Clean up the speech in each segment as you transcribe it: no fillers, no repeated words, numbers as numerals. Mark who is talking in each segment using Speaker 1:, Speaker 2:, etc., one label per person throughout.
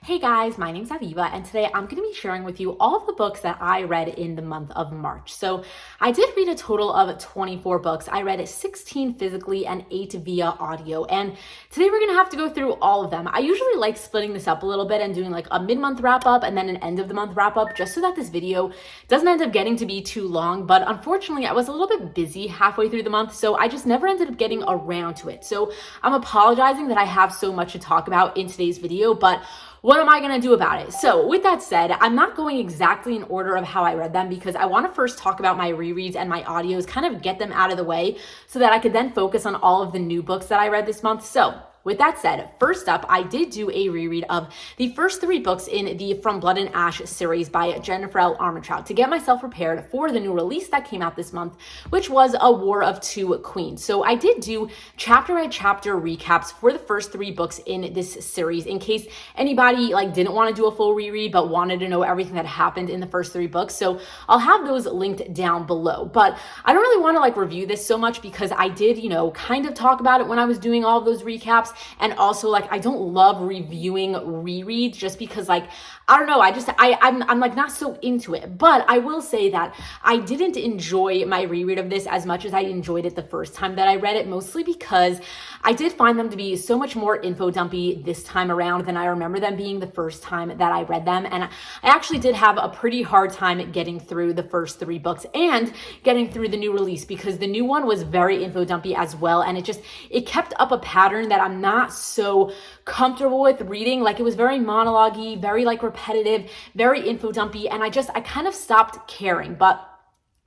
Speaker 1: Hey guys, my name's Aviva, and today I'm going to be sharing with you all of the books that I read in the month of March. So I did read a total of 24 books. I read 16 physically and 8 via audio, and today we're going to have to go through all of them. I usually like splitting this up a little bit and doing like a mid-month wrap-up and then an end-of-the-month wrap-up, just so that this video doesn't end up getting to be too long. But unfortunately, I was a little bit busy halfway through the month, so I just never ended up getting around to it. So I'm apologizing that I have so much to talk about in today's video, but what am I going to do about it? So with that said, I'm not going exactly in order of how I read them because I want to first talk about my rereads and my audios, kind of get them out of the way so that I could then focus on all of the new books that I read this month. So with that said, first up, I did do a reread of the first 3 books in the From Blood and Ash series by Jennifer L. Armentrout to get myself prepared for the new release that came out this month, which was A War of Two Queens. So I did do chapter by chapter recaps for the first 3 books in this series in case anybody didn't want to do a full reread but wanted to know everything that happened in the first 3 books. So I'll have those linked down below. But I don't really want to review this so much because I did, kind of talk about it when I was doing all of those recaps. And also I don't love reviewing rereads just because I don't know, I'm not so into it. But I will say that I didn't enjoy my reread of this as much as I enjoyed it the first time that I read it, mostly because I did find them to be so much more info dumpy this time around than I remember them being the first time that I read them. And I actually did have a pretty hard time getting through the first 3 books and getting through the new release because the new one was very info dumpy as well. And it kept up a pattern that I'm not so comfortable with reading. It was very monologue-y, very repetitive, very info dumpy, and I kind of stopped caring. But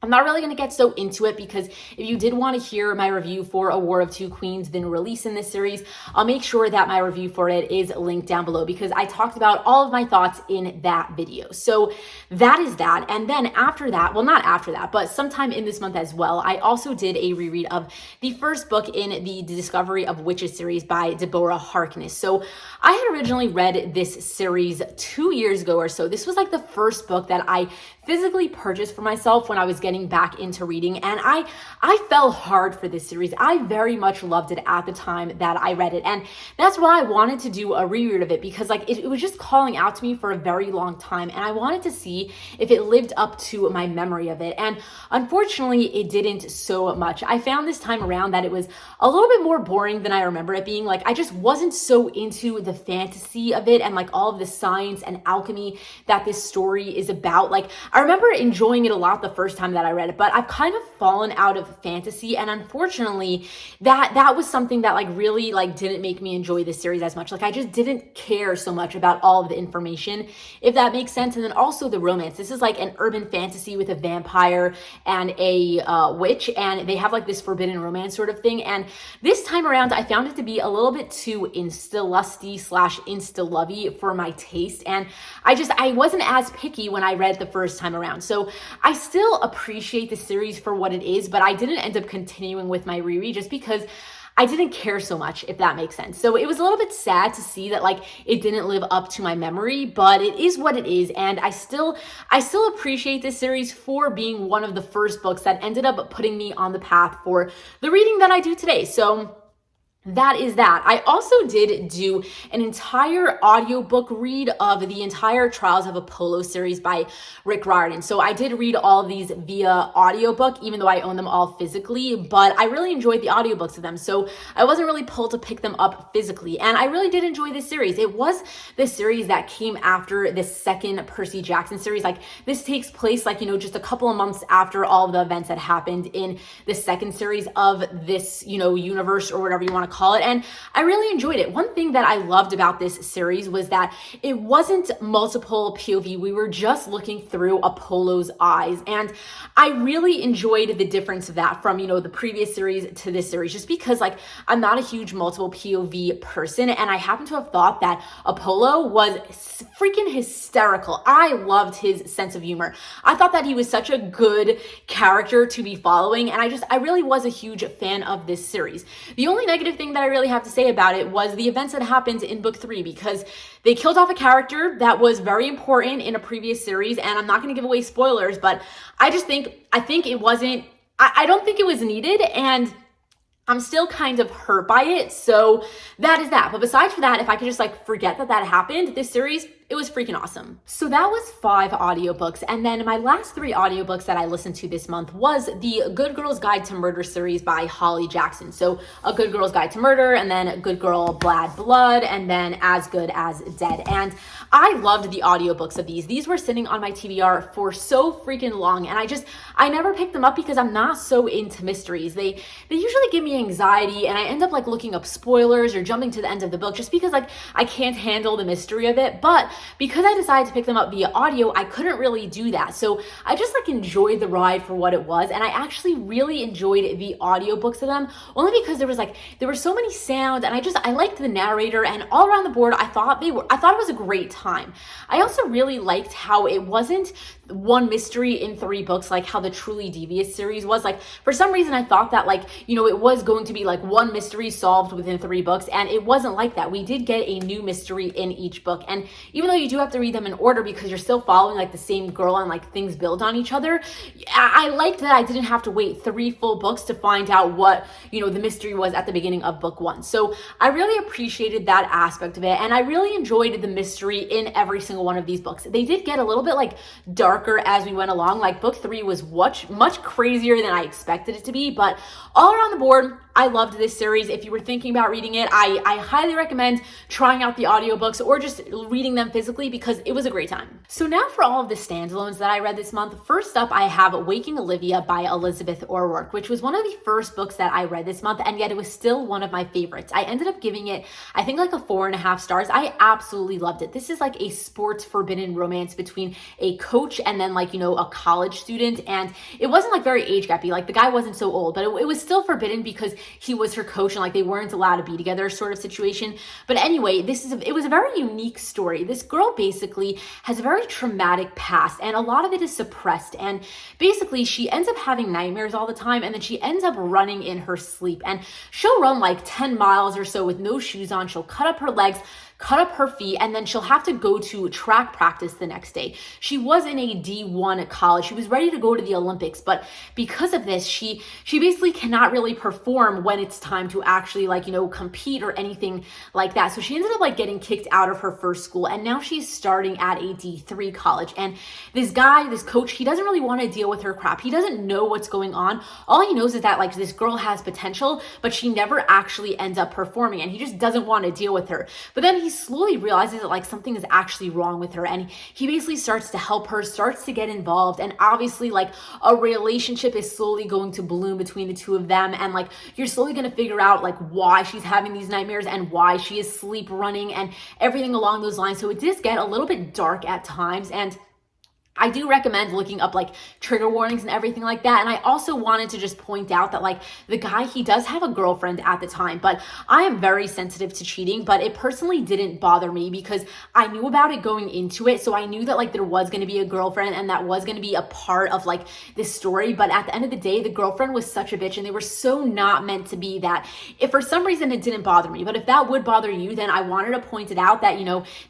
Speaker 1: I'm not really going to get so into it because if you did want to hear my review for A War of Two Queens, the new release in this series, I'll make sure that my review for it is linked down below because I talked about all of my thoughts in that video. So that is that. And then after that, well, not after that, but sometime in this month as well, I also did a reread of the first book in the Discovery of Witches series by Deborah Harkness. So I had originally read this series 2 years ago or so. This was the first book that I physically purchased for myself when I was getting back into reading, and I fell hard for this series. I very much loved it at the time that I read it, and that's why I wanted to do a reread of it because it was just calling out to me for a very long time, and I wanted to see if it lived up to my memory of it, and unfortunately it didn't so much. I found this time around that it was a little bit more boring than I remember it being. I just wasn't so into the fantasy of it and all of the science and alchemy that this story is about. I remember enjoying it a lot the first time that I read it, but I've kind of fallen out of fantasy, and unfortunately that was something that really didn't make me enjoy this series as much. I just didn't care so much about all of the information, if that makes sense. And then also the romance. This is an urban fantasy with a vampire and a witch, and they have this forbidden romance sort of thing. And this time around I found it to be a little bit too insta-lusty / insta-lovey for my taste, and I wasn't as picky when I read it the first time around. So I still appreciate the series for what it is, but I didn't end up continuing with my reread just because I didn't care so much, if that makes sense. So it was a little bit sad to see that it didn't live up to my memory, but it is what it is. And I still appreciate this series for being one of the first books that ended up putting me on the path for the reading that I do today. So that is that. I also did do an entire audiobook read of the entire Trials of a Polo series by Rick Riordan. So I did read all of these via audiobook, even though I own them all physically, but I really enjoyed the audiobooks of them. So I wasn't really pulled to pick them up physically. And I really did enjoy this series. It was the series that came after the second Percy Jackson series. This takes place just a couple of months after all of the events that happened in the second series of this, universe or whatever you want to call it. And I really enjoyed it. One thing that I loved about this series was that it wasn't multiple POV. We were just looking through Apollo's eyes. And I really enjoyed the difference of that from, the previous series to this series, just because I'm not a huge multiple POV person. And I happen to have thought that Apollo was freaking hysterical. I loved his sense of humor. I thought that he was such a good character to be following. And I really was a huge fan of this series. The only negative thing that I really have to say about it was the events that happened in book 3, because they killed off a character that was very important in a previous series, and I'm not going to give away spoilers, but I don't think it was needed, and I'm still kind of hurt by it. So that is that. But besides for that, if I could just like forget that that happened, this series, it was freaking awesome. So that was 5 audiobooks. And then my last 3 audiobooks that I listened to this month was the Good Girl's Guide to Murder series by Holly Jackson. So A Good Girl's Guide to Murder, and then Good Girl Bad Blood, and then As Good as Dead. And I loved the audiobooks of these. These were sitting on my TBR for so freaking long. And I never picked them up because I'm not so into mysteries. They usually give me anxiety, and I end up like looking up spoilers or jumping to the end of the book just because like I can't handle the mystery of it. But because I decided to pick them up via audio, I couldn't really do that. So I just like enjoyed the ride for what it was. And I actually really enjoyed the audiobooks of them, only because there were so many sounds, and I liked the narrator, and all around the board, I thought it was a great time. I also really liked how it wasn't one mystery in 3 books, like how the Truly Devious series was. Like for some reason, I thought that like, it was going to be like one mystery solved within 3 books, and it wasn't like that. We did get a new mystery in each book. And even though you do have to read them in order because you're still following like the same girl and like things build on each other, I liked that I didn't have to wait 3 full books to find out what, the mystery was at the beginning of book 1. So I really appreciated that aspect of it, and I really enjoyed the mystery in every single one of these books. They did get a little bit like darker as we went along. Like book 3 was much crazier than I expected it to be, but all around the board, I loved this series. If you were thinking about reading it, I highly recommend trying out the audiobooks or just reading them physically because it was a great time. So now for all of the standalones that I read this month. First up, I have Waking Olivia by Elizabeth O'Rourke, which was one of the first books that I read this month, and yet it was still one of my favorites. I ended up giving it, I think, like a 4.5 stars. I absolutely loved it. This is like a sports forbidden romance between a coach and then like, a college student, and it wasn't like very age gappy. Like the guy wasn't so old, but it was still forbidden because he was her coach and like they weren't allowed to be together sort of situation. But anyway, it was a very unique story. This girl basically has a very traumatic past, and a lot of it is suppressed, and basically she ends up having nightmares all the time, and then she ends up running in her sleep, and she'll run like 10 miles or so with no shoes on. She'll cut up her legs, cut up her feet, and then she'll have to go to track practice the next day. She was in a D1 college. She was ready to go to the Olympics, but because of this, she basically cannot really perform when it's time to actually like, compete or anything like that. So she ended up like getting kicked out of her first school, and now she's starting at a D3 college. And this coach, he doesn't really want to deal with her crap. He doesn't know what's going on. All he knows is that like this girl has potential, but she never actually ends up performing, and he just doesn't want to deal with her. But then he slowly realizes that like something is actually wrong with her, and he basically starts to help her, starts to get involved, and obviously like a relationship is slowly going to bloom between the two of them, and like you're slowly going to figure out like why she's having these nightmares and why she is sleep running and everything along those lines. So it does get a little bit dark at times, and I do recommend looking up like trigger warnings and everything like that. And I also wanted to just point out that like the guy, he does have a girlfriend at the time, but I am very sensitive to cheating, but it personally didn't bother me because I knew about it going into it. So I knew that like there was going to be a girlfriend and that was going to be a part of like this story. But at the end of the day, the girlfriend was such a bitch, and they were so not meant to be that if for some reason it didn't bother me. But if that would bother you, then I wanted to point it out that,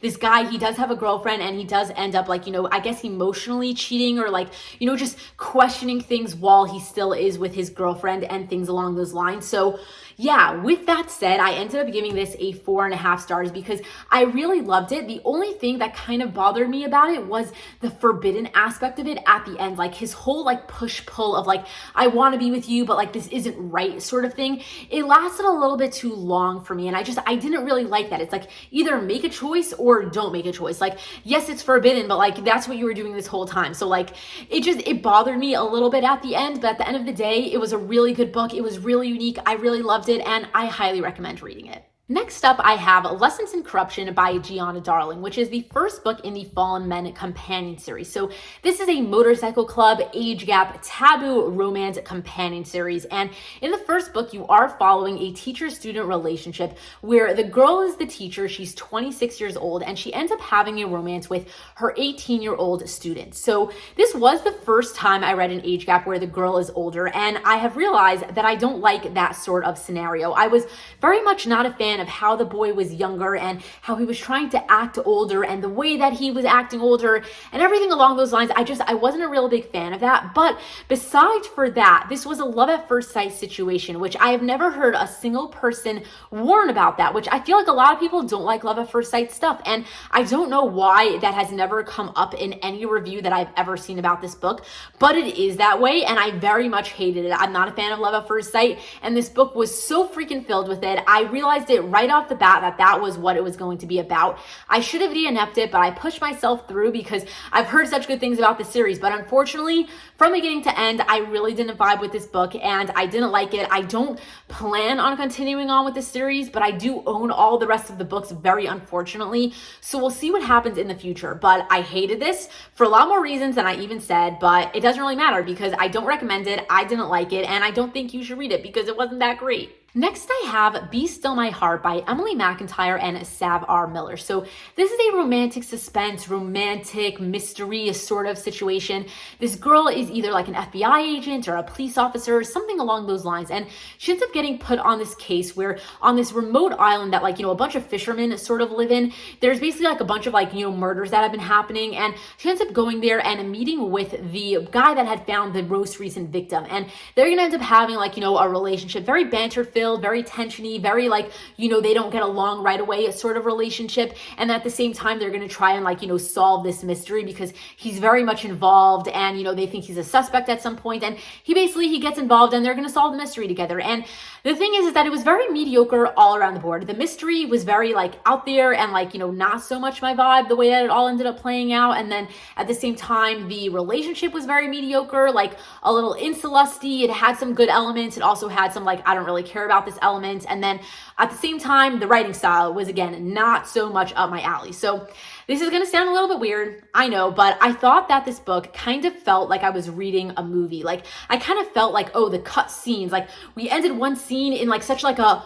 Speaker 1: this guy, he does have a girlfriend, and he does end up like, I guess emotionally cheating or like, just questioning things while he still is with his girlfriend and things along those lines. So yeah, with that said, I ended up giving this a 4.5 stars because I really loved it. The only thing that kind of bothered me about it was the forbidden aspect of it at the end, like his whole like push-pull of like, I want to be with you, but like this isn't right sort of thing. It lasted a little bit too long for me, and I didn't really like that. It's like either make a choice or don't make a choice. Like, yes, it's forbidden, but like that's what you were doing this whole time. So like it bothered me a little bit at the end, but at the end of the day, it was a really good book. It was really unique. I really loved it, and I highly recommend reading it. Next up, I have Lessons in Corruption by Gianna Darling, which is the first book in the Fallen Men companion series. So this is a motorcycle club, age gap, taboo romance companion series. And in the first book, you are following a teacher-student relationship where the girl is the teacher. She's 26 years old, and she ends up having a romance with her 18-year-old student. So this was the first time I read an age gap where the girl is older, and I have realized that I don't like that sort of scenario. I was very much not a fan fan of how the boy was younger and how he was trying to act older and the way that he was acting older and everything along those lines. I wasn't a real big fan of that. But besides for that, this was a love at first sight situation, which I have never heard a single person warn about that, which I feel like a lot of people don't like love at first sight stuff. And I don't know why that has never come up in any review that I've ever seen about this book, but it is that way. And I very much hated it. I'm not a fan of love at first sight. And this book was so freaking filled with it. I realized it right off the bat that that was what it was going to be about. I should have DNF'd it, but I pushed myself through because I've heard such good things about the series. But unfortunately, from beginning to end, I really didn't vibe with this book and I didn't like it. I don't plan on continuing on with this series, but I do own all the rest of the books, very unfortunately. So we'll see what happens in the future. But I hated this for a lot more reasons than I even said, but it doesn't really matter because I don't recommend it. I didn't like it, and I don't think you should read it because it wasn't that great. Next, I have Be Still My Heart by Emily McIntyre and Sav R. Miller. So this is a romantic suspense, romantic mystery sort of situation. This girl is either like an FBI agent or a police officer, something along those lines. And she ends up getting put on this case where on this remote island that a bunch of fishermen sort of live in, there's basically like a bunch of murders that have been happening. And she ends up going there and meeting with the guy that had found the most recent victim. And they're going to end up having a relationship, very banter-filled, very tensiony, very they don't get along right away sort of relationship. And at the same time, they're going to try and solve this mystery because he's very much involved and, they think he's a suspect at some point. And he gets involved and they're going to solve the mystery together. And the thing is that it was very mediocre all around the board. The mystery was very out there and not so much my vibe, the way that it all ended up playing out. And then at the same time, the relationship was very mediocre, a little incelusty. It had some good elements. It also had some I don't really care about this element. And then at the same time, the writing style was again not so much up my alley. So this is going to sound a little bit weird, I know, but I thought that this book kind of felt like I was reading a movie. I kind of felt the cut scenes, we ended one scene in such a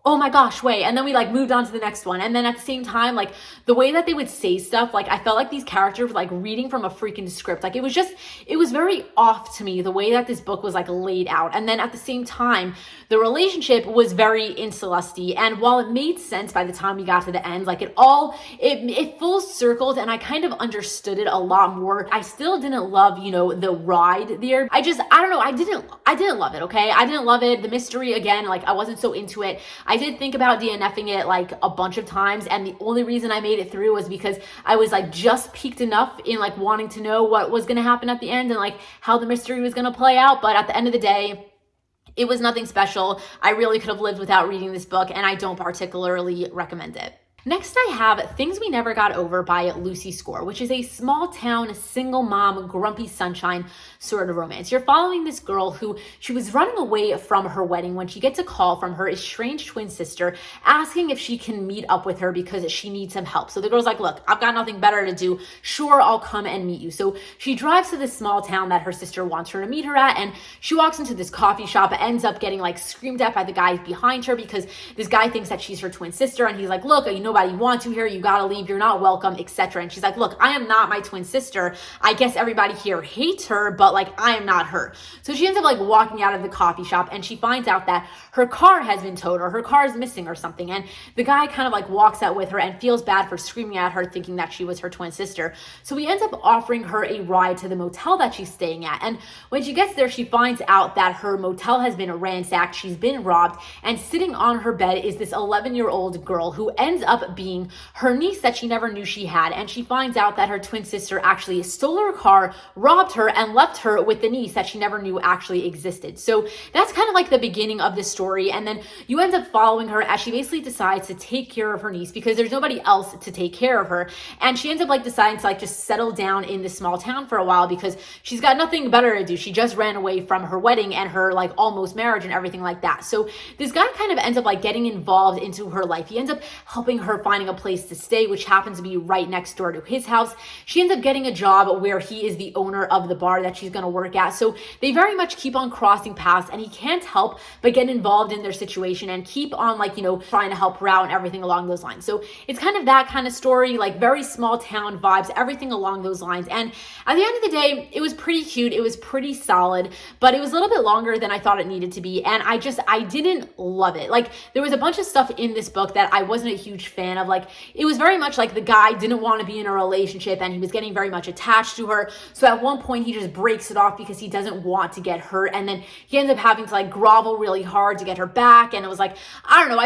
Speaker 1: oh my gosh, wait. And then we moved on to the next one. And then at the same time, the way that they would say stuff, I felt like these characters were reading from a freaking script. It was very off to me, the way that this book was laid out. And then at the same time, the relationship was very incelusty. And while it made sense by the time we got to the end, it full circled and I kind of understood it a lot more. I still didn't love, the ride there. I don't know. I didn't love it. Okay. I didn't love it. The mystery again, I wasn't so into it. I did think about DNFing it a bunch of times, and the only reason I made it through was because I was just peaked enough in wanting to know what was going to happen at the end and how the mystery was going to play out. But at the end of the day, it was nothing special. I really could have lived without reading this book, and I don't particularly recommend it. Next, I have Things We Never Got Over by Lucy Score, which is a small town, single mom, grumpy sunshine sort of romance. You're following this girl who she was running away from her wedding when she gets a call from her estranged twin sister asking if she can meet up with her because she needs some help. So the girl's like, look, I've got nothing better to do. Sure, I'll come and meet you. So she drives to this small town that her sister wants her to meet her at, and she walks into this coffee shop, ends up getting screamed at by the guy behind her because this guy thinks that she's her twin sister, and he's like, look, nobody wants you here, you gotta leave, you're not welcome, etc. And she's like, look, I am not my twin sister. I guess everybody here hates her, but I am not her. So she ends up walking out of the coffee shop, and she finds out that her car has been towed or her car is missing or something. And the guy kind of walks out with her and feels bad for screaming at her, thinking that she was her twin sister. So he ends up offering her a ride to the motel that she's staying at. And when she gets there, she finds out that her motel has been ransacked, she's been robbed, and sitting on her bed is this 11-year-old girl who ends up being her niece that she never knew she had. And she finds out that her twin sister actually stole her car, robbed her, and left her with the niece that she never knew actually existed. So that's kind of the beginning of the story. And then you end up following her as she basically decides to take care of her niece because there's nobody else to take care of her. And she ends up deciding to just settle down in this small town for a while because she's got nothing better to do. She just ran away from her wedding and her almost marriage and everything like that. So this guy kind of ends up getting involved into her life. He ends up helping her her finding a place to stay, which happens to be right next door to his house. She ends up getting a job where he is the owner of the bar that she's going to work at. So they very much keep on crossing paths, and he can't help but get involved in their situation and keep on, like, you know, trying to help her out and everything along those lines. So it's kind of that kind of story, like very small town vibes, everything along those lines. And at the end of the day, it was pretty cute. It was pretty solid, but it was a little bit longer than I thought it needed to be. And I didn't love it. Like, there was a bunch of stuff in this book that I wasn't a huge fan of. Like, it was very much like the guy didn't want to be in a relationship and he was getting very much attached to her. So at one point he just breaks it off because he doesn't want to get hurt. And then he ends up having to like grovel really hard to get her back. And it was like, I don't know.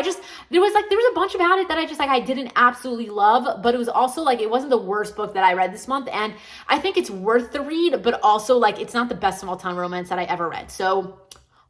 Speaker 1: There was a bunch about it that I didn't absolutely love, but it was also like, it wasn't the worst book that I read this month. And I think it's worth the read, but also like, it's not the best small town romance that I ever read. So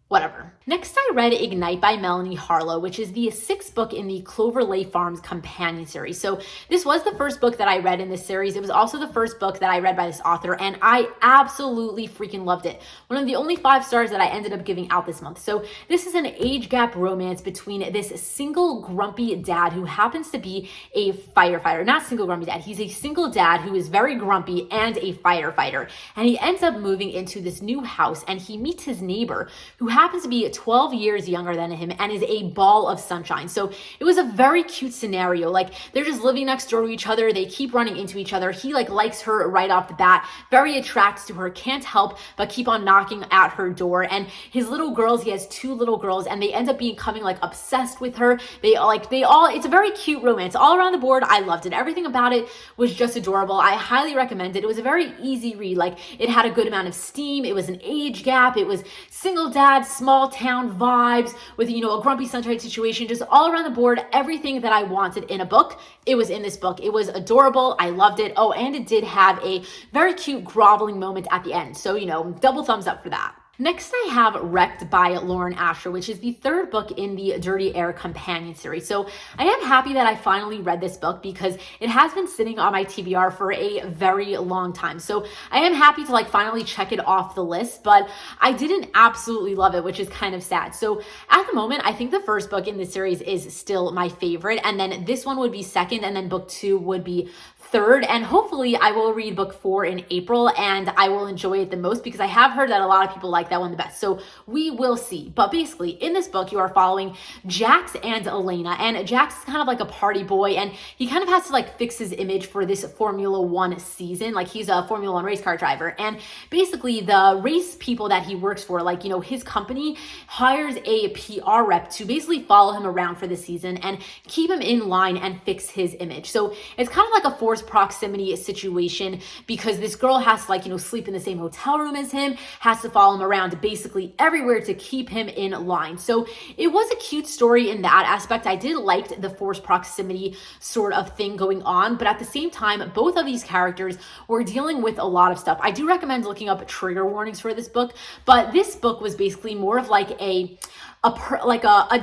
Speaker 1: whatever. Next, I read Ignite by Melanie Harlow, which is the 6th book in the Clover Lay Farms companion series. So this was the first book that I read in this series. It was also the first book that I read by this author, and I absolutely freaking loved it. One of the only 5 stars that I ended up giving out this month. So this is an age gap romance between this single grumpy dad who happens to be a firefighter. Not single grumpy dad. He's a single dad who is very grumpy and a firefighter. And he ends up moving into this new house, and he meets his neighbor who happens to be 12 years younger than him and is a ball of sunshine. So it was a very cute scenario. Like, they're just living next door to each other. They keep running into each other. He like likes her right off the bat, very attracted to her, can't help but keep on knocking at her door. And his little girls, he has 2 little girls, and they end up becoming like obsessed with her. It's a very cute romance all around the board. I loved it. Everything about it was just adorable. I highly recommend it. It was a very easy read. Like, it had a good amount of steam. It was an age gap. It was single dad, small town vibes with, you know, a grumpy sunshine situation, just all around the board. Everything that I wanted in a book, it was in this book. It was adorable. I loved it. Oh, and it did have a very cute groveling moment at the end. So, you know, double thumbs up for that. Next, I have Wrecked by Lauren Asher, which is the 3rd book in the Dirty Air companion series. So I am happy that I finally read this book because it has been sitting on my TBR for a very long time. So I am happy to like finally check it off the list, but I didn't absolutely love it, which is kind of sad. So at the moment, I think the first book in this series is still my favorite. And then this one would be 2nd, and then book 2 would be 3rd, and hopefully I will read book 4 in April and I will enjoy it the most because I have heard that a lot of people like that one the best. So we will see. But basically, in this book, you are following Jax and Elena, and Jax is kind of like a party boy, and he kind of has to like fix his image for this Formula 1 season. Like, he's a Formula 1 race car driver, and basically the race people that he works for, like, you know, his company hires a PR rep to basically follow him around for the season and keep him in line and fix his image. So it's kind of like a forced proximity situation because this girl has to, like, you know, sleep in the same hotel room as him, has to follow him around basically everywhere to keep him in line. So it was a cute story in that aspect. I did like the forced proximity sort of thing going on, but at the same time, both of these characters were dealing with a lot of stuff. I do recommend looking up trigger warnings for this book, but this book was basically more of like a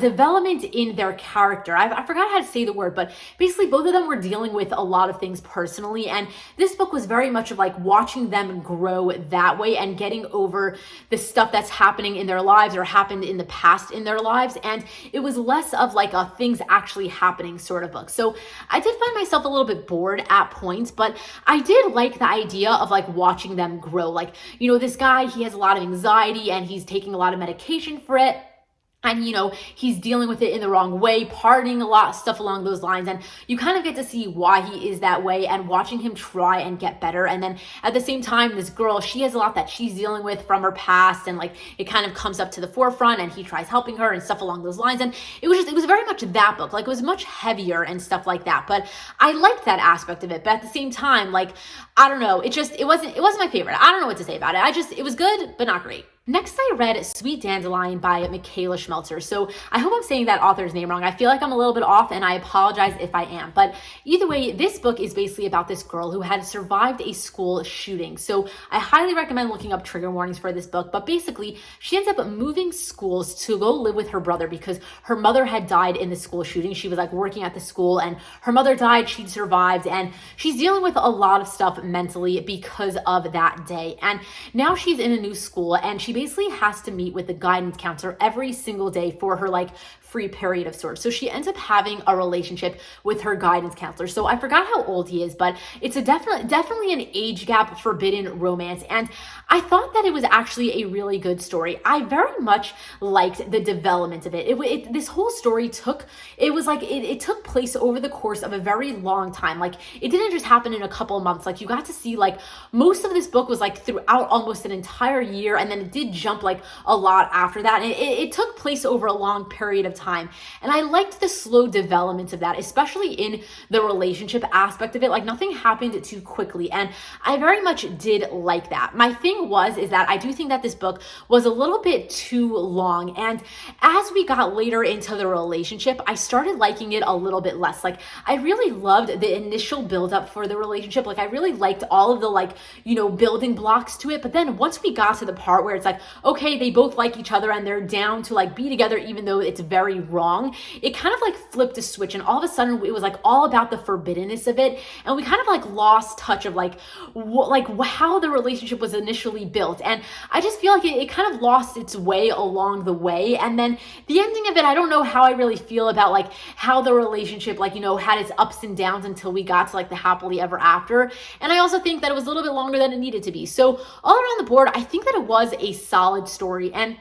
Speaker 1: development in their character. I forgot how to say the word, but basically both of them were dealing with a lot of things personally. And this book was very much of like watching them grow that way and getting over the stuff that's happening in their lives or happened in the past in their lives. And it was less of like a things actually happening sort of book. So I did find myself a little bit bored at points, but I did like the idea of like watching them grow. Like, you know, this guy, he has a lot of anxiety and he's taking a lot of medication for it. And, you know, he's dealing with it in the wrong way, partying a lot, stuff along those lines. And you kind of get to see why he is that way and watching him try and get better. And then at the same time, this girl, she has a lot that she's dealing with from her past. And like, it kind of comes up to the forefront and he tries helping her and stuff along those lines. And it was very much that book. Like, it was much heavier and stuff like that. But I liked that aspect of it. But at the same time, like, I don't know, it wasn't my favorite. I don't know what to say about it. It was good, but not great. Next, I read Sweet Dandelion by Michaela Schmelzer. So I hope I'm saying that author's name wrong. I feel like I'm a little bit off and I apologize if I am. But either way, this book is basically about this girl who had survived a school shooting. So I highly recommend looking up trigger warnings for this book. But basically, she ends up moving schools to go live with her brother because her mother had died in the school shooting. She was like working at the school and her mother died. She survived and she's dealing with a lot of stuff mentally because of that day. And now she's in a new school and she basically has to meet with the guidance counselor every single day for her like free period of sorts. So she ends up having a relationship with her guidance counselor. So I forgot how old he is, but it's a definitely an age gap forbidden romance. And I thought that it was actually a really good story. I very much liked the development of it. This whole story took place over the course of a very long time. Like, it didn't just happen in a couple of months. Like, you got to see, like, most of this book was like throughout almost an entire year, and then it did jump like a lot after that. And it took place over a long period of time. And I liked the slow development of that, especially in the relationship aspect of it. Like, nothing happened too quickly. And I very much did like that. My thing is that I do think that this book was a little bit too long. And as we got later into the relationship, I started liking it a little bit less. Like, I really loved the initial buildup for the relationship. Like, I really liked all of the, like, you know, building blocks to it. But then once we got to the part where it's like, okay, they both like each other and they're down to like be together, even though it's very wrong, it kind of like flipped a switch. And all of a sudden it was like all about the forbiddenness of it. And we kind of like lost touch of like how the relationship was initially built. And I just feel like it kind of lost its way along the way. And then the ending of it, I don't know how I really feel about like how the relationship, like, you know, had its ups and downs until we got to like the happily ever after. And I also think that it was a little bit longer than it needed to be. So all around the board, I think that it was a solid story. And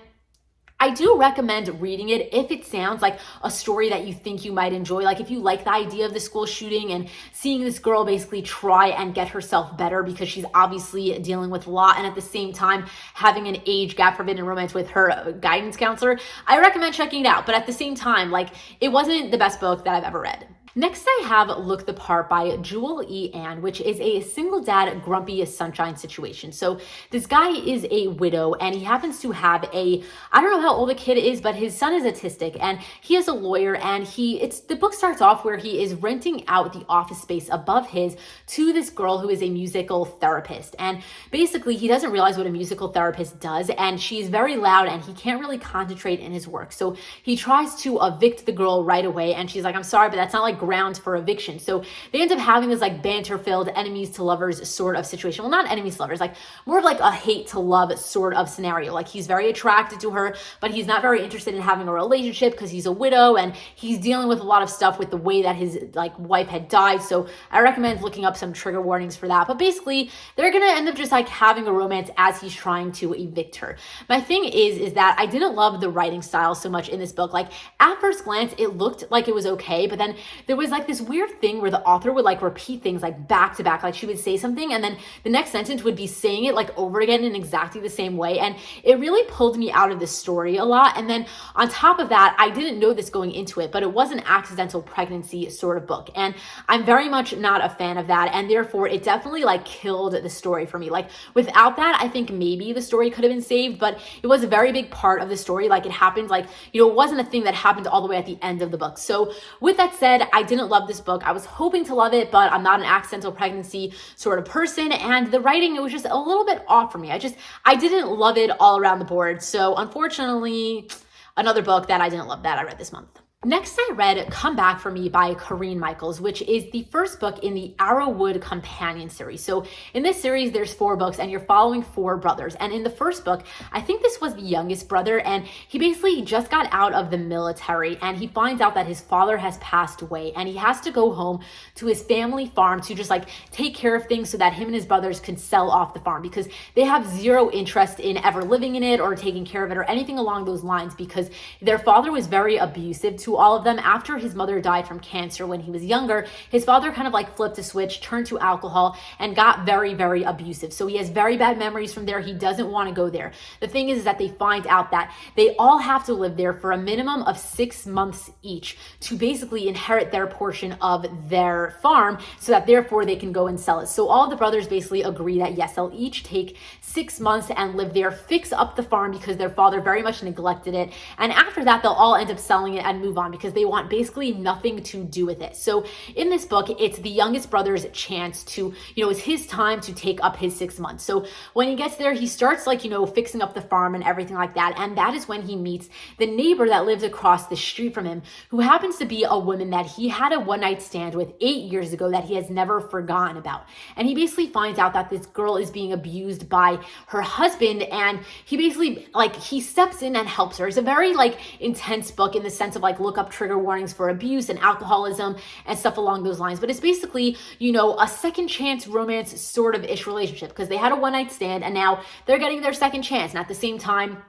Speaker 1: I do recommend reading it if it sounds like a story that you think you might enjoy. Like, if you like the idea of the school shooting and seeing this girl basically try and get herself better because she's obviously dealing with a lot, and at the same time having an age gap forbidden romance with her guidance counselor, I recommend checking it out. But at the same time, like, it wasn't the best book that I've ever read. Next, I have Look the Part by Jewel E. Ann, which is a single dad grumpy sunshine situation. So this guy is a widow, and he happens to have I don't know how old the kid is, but his son is autistic, and he is a lawyer, and the book starts off where he is renting out the office space above his to this girl who is a musical therapist. And basically he doesn't realize what a musical therapist does, and she's very loud and he can't really concentrate in his work. So he tries to evict the girl right away, and she's like, I'm sorry, but that's not like grounds for eviction. So they end up having this like banter-filled enemies to lovers sort of situation. Well, not enemies to lovers, like more of like a hate to love sort of scenario. Like, he's very attracted to her, but he's not very interested in having a relationship because he's a widow and he's dealing with a lot of stuff with the way that his like wife had died. So I recommend looking up some trigger warnings for that. But basically, they're gonna end up just like having a romance as he's trying to evict her. My thing is that I didn't love the writing style so much in this book. Like, at first glance, it looked like it was okay, but then there was like this weird thing where the author would like repeat things like back to back. Like, she would say something and then the next sentence would be saying it like over again in exactly the same way. And it really pulled me out of the story a lot. And then on top of that, I didn't know this going into it, but it was an accidental pregnancy sort of book. And I'm very much not a fan of that. And therefore it definitely like killed the story for me. Like, without that, I think maybe the story could have been saved, but it was a very big part of the story. Like, it happened like, you know, it wasn't a thing that happened all the way at the end of the book. So with that said, I didn't love this book. I was hoping to love it, but I'm not an accidental pregnancy sort of person. And the writing, it was just a little bit off for me. I didn't love it all around the board. So unfortunately, another book that I didn't love that I read this month. Next, I read Come Back For Me by Corrine Michaels, which is the first book in the Arrowwood Companion series. So in this series, there's 4 books and you're following 4 brothers. And in the first book, I think this was the youngest brother, and he basically just got out of the military and he finds out that his father has passed away and he has to go home to his family farm to just like take care of things so that him and his brothers can sell off the farm, because they have zero interest in ever living in it or taking care of it or anything along those lines, because their father was very abusive to all of them. After his mother died from cancer when he was younger, his father kind of like flipped a switch, turned to alcohol, and got very, very abusive. So he has very bad memories from there. He doesn't want to go there. The thing is that they find out that they all have to live there for a minimum of 6 months each to basically inherit their portion of their farm, so that therefore they can go and sell it. So all the brothers basically agree that yes, they'll each take 6 months and live there, fix up the farm because their father very much neglected it. And after that, they'll all end up selling it and move on because they want basically nothing to do with it. So in this book, it's the youngest brother's chance to, it's his time to take up his 6 months. So when he gets there, he starts like, fixing up the farm and everything like that. And that is when he meets the neighbor that lives across the street from him, who happens to be a woman that he had a one night stand with 8 years ago that he has never forgotten about. And he basically finds out that this girl is being abused by her husband, and he basically he steps in and helps her. It's a very intense book in the sense of look up trigger warnings for abuse and alcoholism and stuff along those lines. But it's basically, a second chance romance sort of ish relationship, because they had a one night stand and now they're getting their second chance. And at the same time,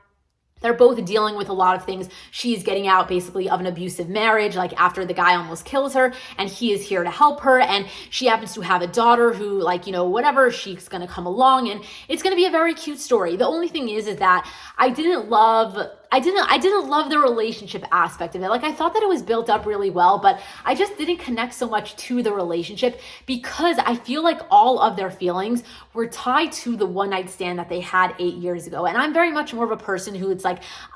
Speaker 1: they're both dealing with a lot of things. She's getting out basically of an abusive marriage, after the guy almost kills her, and he is here to help her. And she happens to have a daughter who whatever, she's going to come along, and it's going to be a very cute story. The only thing is that I didn't love the relationship aspect of it. I thought that it was built up really well, but I just didn't connect so much to the relationship because I feel like all of their feelings were tied to the one night stand that they had 8 years ago. And I'm very much more of a person who it's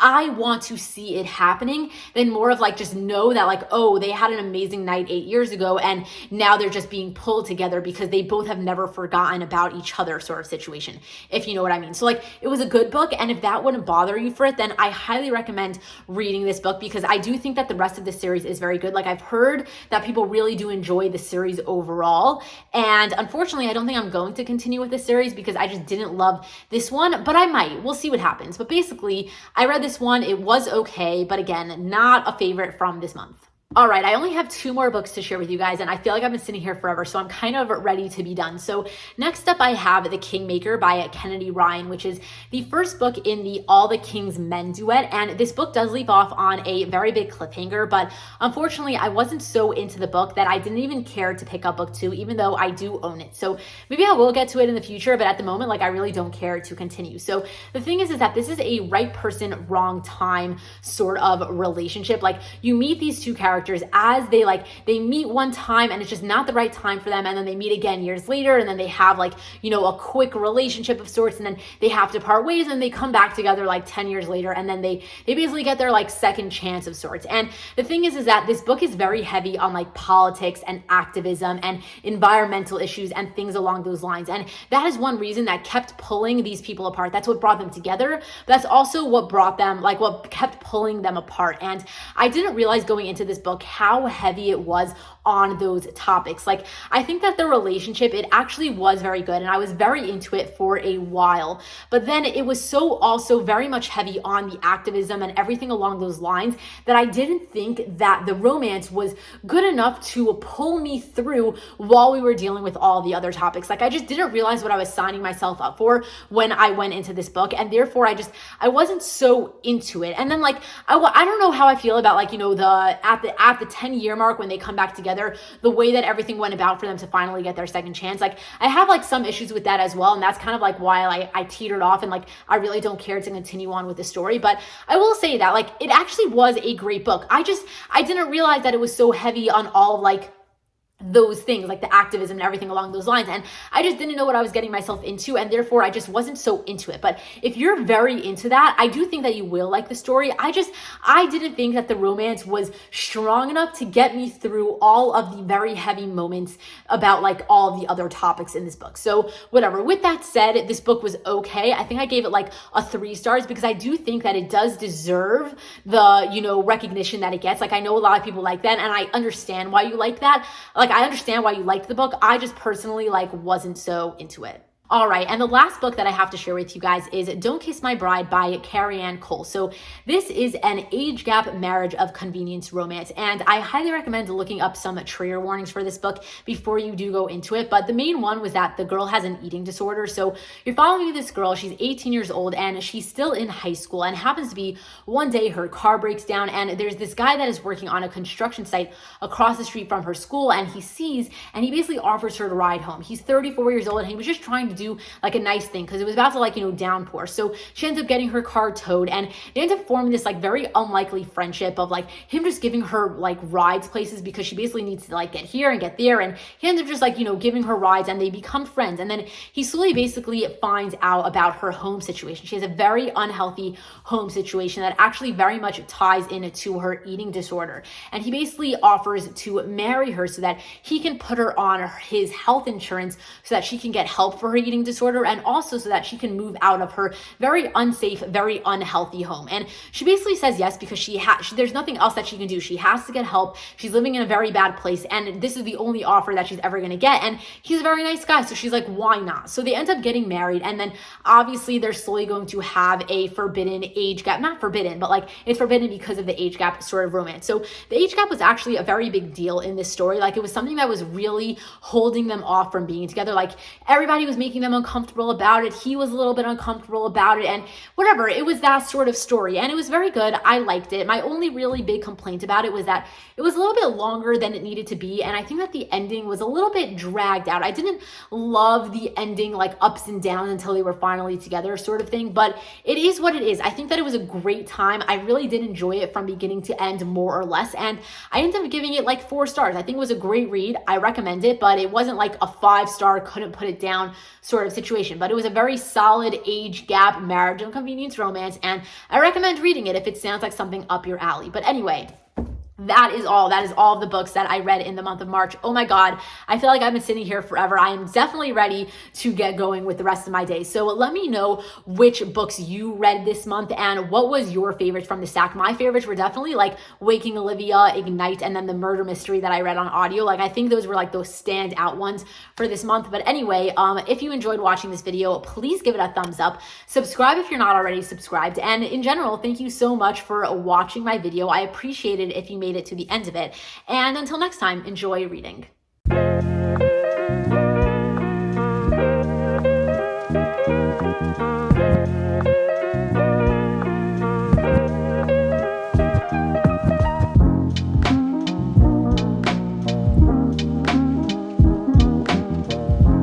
Speaker 1: I want to see it happening than more of just know that oh, they had an amazing night 8 years ago and now they're just being pulled together because they both have never forgotten about each other sort of situation, if you know what I mean. So it was a good book, and if that wouldn't bother you for it, then I highly recommend reading this book because I do think that the rest of the series is very good. I've heard that people really do enjoy the series overall, and unfortunately I don't think I'm going to continue with the series because I just didn't love this one, but I might. We'll see what happens. But basically, I read this one. It was okay, but again, not a favorite from this month. All right, I only have 2 more books to share with you guys, and I feel like I've been sitting here forever, so I'm kind of ready to be done. So next up, I have The Kingmaker by Kennedy Ryan, which is the first book in the All the King's Men duet, and this book does leave off on a very big cliffhanger, but unfortunately, I wasn't so into the book that I didn't even care to pick up book 2, even though I do own it. So maybe I will get to it in the future, but at the moment, I really don't care to continue. So the thing is that this is a right person, wrong time sort of relationship. You meet these two characters as they meet one time and it's just not the right time for them, and then they meet again years later, and then they have a quick relationship of sorts, and then they have to part ways and they come back together 10 years later, and then they basically get their second chance of sorts. And the thing is that this book is very heavy on politics and activism and environmental issues and things along those lines, and that is one reason that kept pulling these people apart. That's what brought them together, but that's also what brought them what kept pulling them apart. And I didn't realize going into this book how heavy it was on those topics. I think that the relationship, it actually was very good, and I was very into it for a while, but then it was so also very much heavy on the activism and everything along those lines that I didn't think that the romance was good enough to pull me through while we were dealing with all the other topics. I just didn't realize what I was signing myself up for when I went into this book, and therefore I wasn't so into it. And then I don't know how I feel about at the 10-year mark when they come back together, the way that everything went about for them to finally get their second chance. I have some issues with that as well, and that's kind of why I teetered off and I really don't care to continue on with the story. But I will say that it actually was a great book. I didn't realize that it was so heavy on all of those things, the activism and everything along those lines, and I just didn't know what I was getting myself into, and therefore I just wasn't so into it. But if you're very into that, I do think that you will like the story. I didn't think that the romance was strong enough to get me through all of the very heavy moments about all the other topics in this book. So whatever. With that said, this book was okay. I think I gave it a 3 stars because I do think that it does deserve the recognition that it gets. I know a lot of people like that, and I understand why you like that. I understand why you liked the book. I just personally wasn't so into it. All right, and the last book that I have to share with you guys is Don't Kiss My Bride by Carrie Ann Cole. So this is an age gap marriage of convenience romance, and I highly recommend looking up some trigger warnings for this book before you do go into it. But the main one was that the girl has an eating disorder. So you're following this girl, she's 18 years old, and she's still in high school, and happens to be one day her car breaks down, and there's this guy that is working on a construction site across the street from her school, and he sees, and he basically offers her to ride home. He's 34 years old, and he was just trying to to do like a nice thing because it was about to like, downpour. So she ends up getting her car towed, and they end up forming this like very unlikely friendship of like him just giving her like rides places because she basically needs to like get here and get there. And he ends up just like, giving her rides, and they become friends. And then he slowly basically finds out about her home situation. She has a very unhealthy home situation that actually very much ties into her eating disorder. And he basically offers to marry her so that he can put her on his health insurance so that she can get help for her eating disorder, and also so that she can move out of her very unsafe, very unhealthy home. And she basically says yes because there's nothing else that she can do. She has to get help. She's living in a very bad place, and this is the only offer that she's ever going to get. And he's a very nice guy, so she's like, why not? So they end up getting married, and then obviously they're slowly going to have a forbidden age gap. Not forbidden, but like it's forbidden because of the age gap sort of romance. So the age gap was actually a very big deal in this story. Like it was something that was really holding them off from being together. Like everybody was making them uncomfortable about it. He was a little bit uncomfortable about it, and whatever. It was that sort of story, and it was very good. I liked it. My only really big complaint about it was that it was a little bit longer than it needed to be, and I think that the ending was a little bit dragged out. I didn't love the ending, like ups and downs until they were finally together sort of thing, but it is what it is. I think that it was a great time. I really did enjoy it from beginning to end, more or less, and I ended up giving it like 4 stars. I think it was a great read. I recommend it, but it wasn't like a 5-star, couldn't put it down sort of situation, but it was a very solid age gap marriage and convenience romance, and I recommend reading it if it sounds like something up your alley. But anyway, that is all of the books that I read in the month of March. Oh my God, I feel like I've been sitting here forever. I am definitely ready to get going with the rest of my day. So let me know which books you read this month and what was your favorites from the stack. My favorites were definitely like Waking Olivia, Ignite, and then the murder mystery that I read on audio. Like I think those were like those standout ones for this month. But anyway, if you enjoyed watching this video, please give it a thumbs up. Subscribe if you're not already subscribed. And in general, thank you so much for watching my video. I appreciate it if you made it to the end of it. And until next time, enjoy reading.